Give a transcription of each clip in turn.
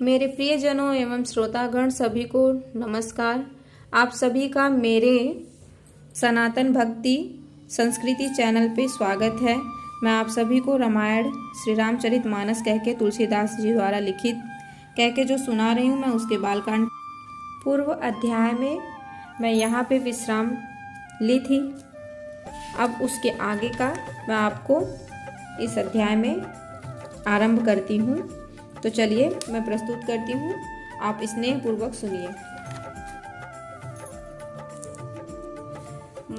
मेरे प्रियजनों एवं श्रोतागण सभी को नमस्कार। आप सभी का मेरे सनातन भक्ति संस्कृति चैनल पे स्वागत है। मैं आप सभी को रामायण श्री रामचरितमानस कह के तुलसीदास जी द्वारा लिखित कह के जो सुना रही हूँ, मैं उसके बालकांड पूर्व अध्याय में मैं यहाँ पे विश्राम ली थी। अब उसके आगे का मैं आपको इस अध्याय में आरंभ करती हूँ। तो चलिए मैं प्रस्तुत करती हूँ, आप स्नेहपूर्वक सुनिए।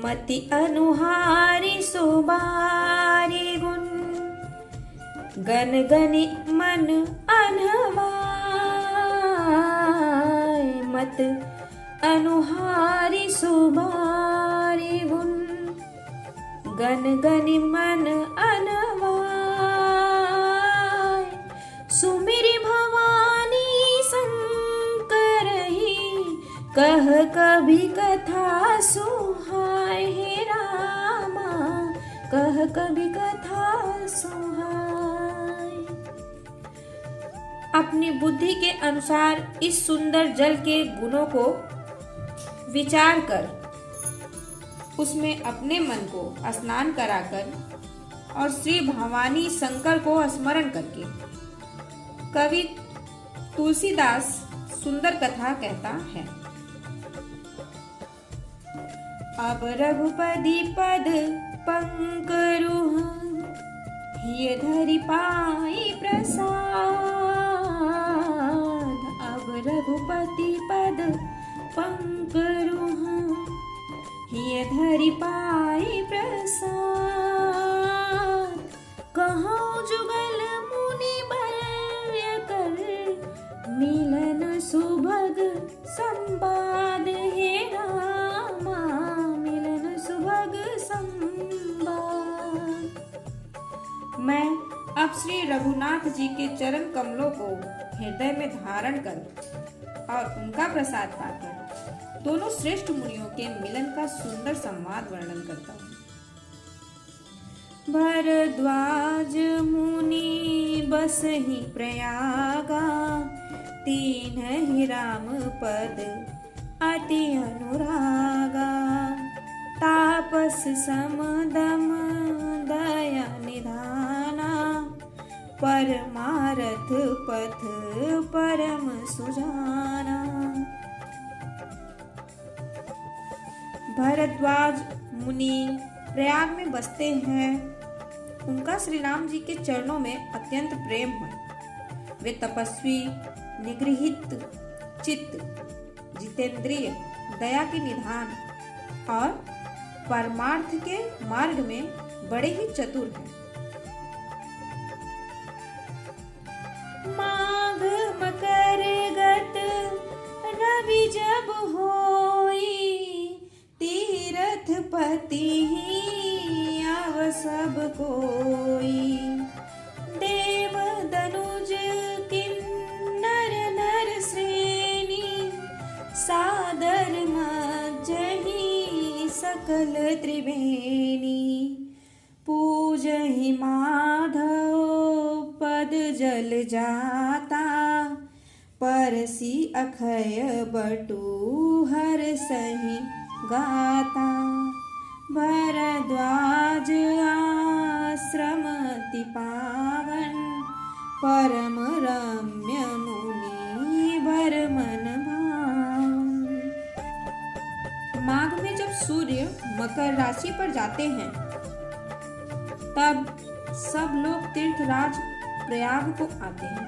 मति अनुहारी सुबारी गुण, गन गनि मन अनवाय। मत अनुहारी सुबारी गुण, गन गनि मन अनवाय। सुमिरि भवानी शंकर ही, कह कभी कथा सुहाय। हे रामा, कह कभी कथा सुहाय। अपनी बुद्धि के अनुसार इस सुंदर जल के गुणों को विचार कर उसमें अपने मन को स्नान कराकर और श्री भवानी शंकर को स्मरण करके कवि तुलसीदास सुंदर कथा कहता है। अब रघुपति पद पंकरुह, हिय धरि पाई प्रसाद। अब रघुपति पद पंकरुह, हिय धरि पाई प्रसाद। कहौं जुगल मुनि बर्य कर, मिलन सुभग संवाद। हे रामा, मिलन सुभग संवाद। मैं अब श्री रघुनाथ जी के चरण कमलों को हृदय में धारण कर और उनका प्रसाद पाकर दोनों श्रेष्ठ मुनियों के मिलन का सुंदर संवाद वर्णन करता हूँ। भरद्वाज मुनि बसहि प्रयागा, तीनहि राम पद अति अनुरागा। तापस समदम दया निधाना, परमारथ पथ परम सुजाना। भरद्वाज मुनि प्रयाग में बसते हैं। उनका श्री राम जी के चरणों में अत्यंत प्रेम है। वे तपस्वी, निगृहित चित्त, जितेंद्रिय, दया के निधान और परमार्थ के मार्ग में बड़े ही चतुर हैं। माघ मकर गत रवि जब होई, तीरथ पति आव सब कोई। देव दनुज किन्नर नर श्रेणी, सादर मज्जहि सकल त्रिवेणी। पूजहि माधव पद जल जाता, परसी अखय बटु हर सही गाता। भरद्वाज आश्रम अति पावन, परम रम्य मुनि वर मन भावन। माघ में जब सूर्य मकर राशि पर जाते हैं, तब सब लोग तीर्थराज प्रयाग को आते हैं।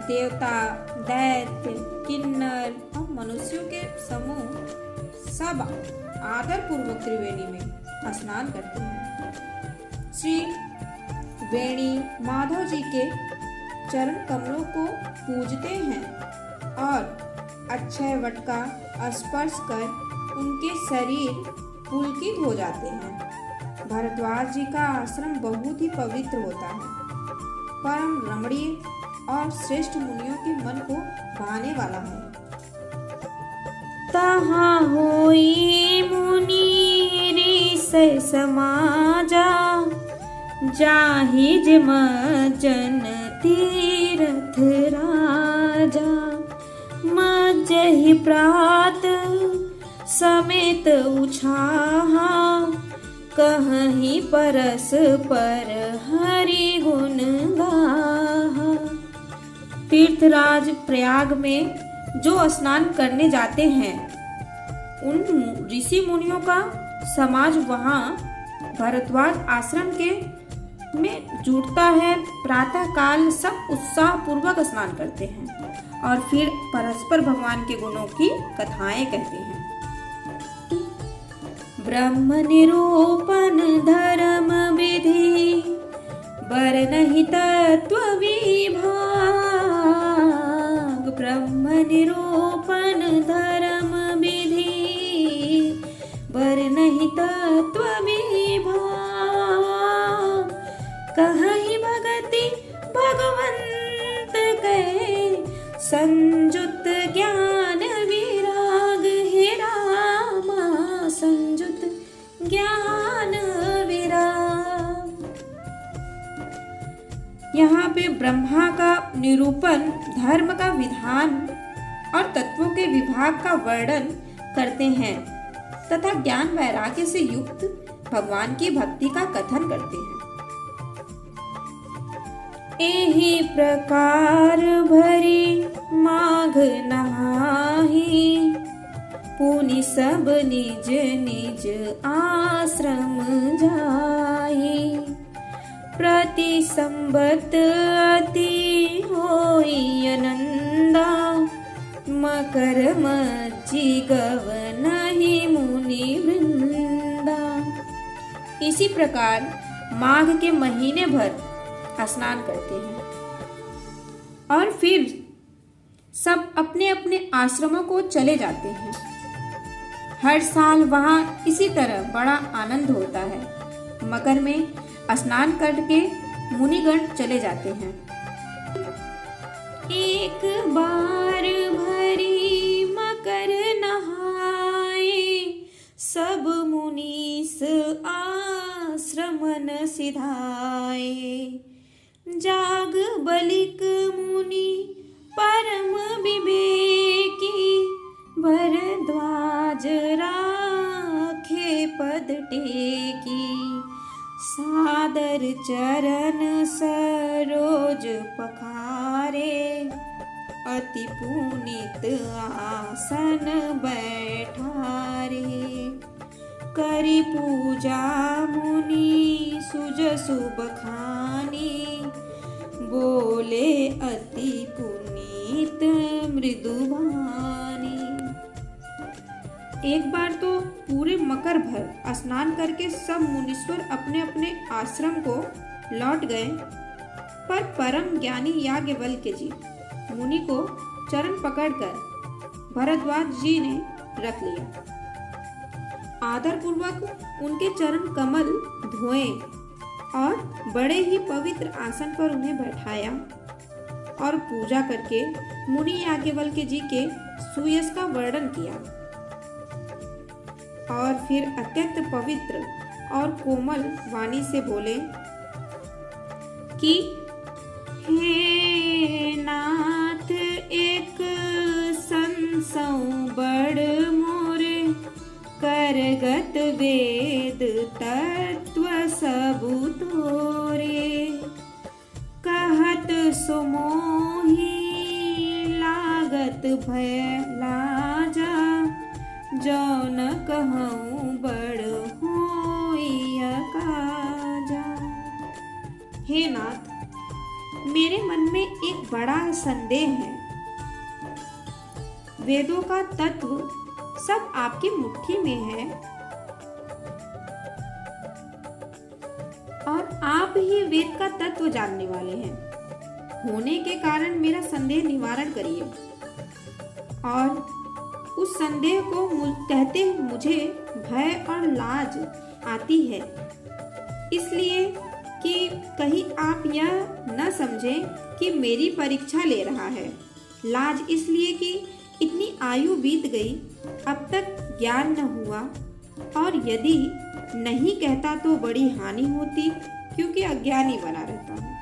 देवता, दैत्य, किन्नर और मनुष्यों के समूह सब आदर पूर्वक त्रिवेणी में स्नान करते हैं। श्री वेणी माधव जी के चरण कमलों को पूजते हैं और अक्षय वट का स्पर्श कर उनके शरीर पुलकित हो जाते हैं। भरद्वाज जी का आश्रम बहुत ही पवित्र होता है, परम रमणीय और श्रेष्ठ मुनियों के मन को भाने वाला है। तहाँ होई मुनि ऋषि समाजा, जाहि जिम जन तीरथ रा राजा, मज्जहि प्रात समेत उछाहा, कहहीं परस पर हरि गुण गाहा। तीर्थराज प्रयाग में जो स्नान करने जाते हैं, उन ऋषि मुनियों का समाज वहाँ भरद्वाज आश्रम के में जुटता है। प्रातः काल सब उत्साह पूर्वक स्नान करते हैं और फिर परस्पर भगवान के गुणों की कथाएं कहते हैं। ब्रह्म निरूपण धर्म विधि, बरनहि तत्व विभाग। ब्रह्म निरूपण धर्म विधि, बरनहि तत्व विभाग। कहहि भगति भगवंत के, संजुत ज्ञान विराग। हे रामा संजुत ज्ञान विराग। यहाँ पे ब्रह्मा का निरूपण, धर्म का विधान और तत्वों के विभाग का वर्णन करते हैं तथा ज्ञान वैराग्य से युक्त भगवान की भक्ति का कथन करते हैं। एहि प्रकार भरी माघ नहाहि, पुनि सब निज निज आश्रम जाहि। प्रति संबत अति होई आनंदा, मकर मज्जि गवनहि मुनि वृंदा। इसी प्रकार माघ के महीने भर स्नान करते हैं और फिर सब अपने अपने आश्रमों को चले जाते हैं। हर साल वहाँ इसी तरह बड़ा आनंद होता है। मकर में स्नान करके मुनिगण चले जाते हैं। एक बार भरी मकर नहाए, सब मुनीस आश्रमन सिधाए। जाग बलिक मुनि परम विवेकी, भरद्वाज राखे पद टेकी। सादर चरण सरोज पखारे, अति पुनीत आसन बैठारे। करी पूजा मुनि सुजसु बखानी, बोले अति पुनीत मृदुबानी। एक बार तो पूरे मकर भर स्नान करके सब मुनीश्वर अपने अपने आश्रम को लौट गए, पर परम ज्ञानी याज्ञवल्क्य जी मुनि को चरण पकड़कर भरद्वाज जी ने रख लिया। आदर पूर्वक उनके चरण कमल धोए और बड़े ही पवित्र आसन पर उन्हें बैठाया और पूजा करके मुनि याज्ञवल्क्य जी के सुयश का वर्णन किया और फिर अत्यंत पवित्र और कोमल वाणी से बोले कि हे नाथ, एक संसौ बड़ मोरे, करगत वेद तत्व सबु तोरे। कहत सुमोहि लागत भय लाजा, जौन कहूँ बड़ होई काजा। हे नाथ, मेरे मन में एक बड़ा संदेह है। वेदों का तत्व सब आपकी मुट्ठी में है और आप ही वेद का तत्व जानने वाले हैं। होने के कारण मेरा संदेह निवारण करिए। और उस संदेह को कहते मुझे भय और लाज आती है, इसलिए कि कहीं आप यह न समझें कि मेरी परीक्षा ले रहा है। लाज इसलिए कि इतनी आयु बीत गई, अब तक ज्ञान न हुआ, और यदि नहीं कहता तो बड़ी हानि होती, क्योंकि अज्ञानी बना रहता हूँ।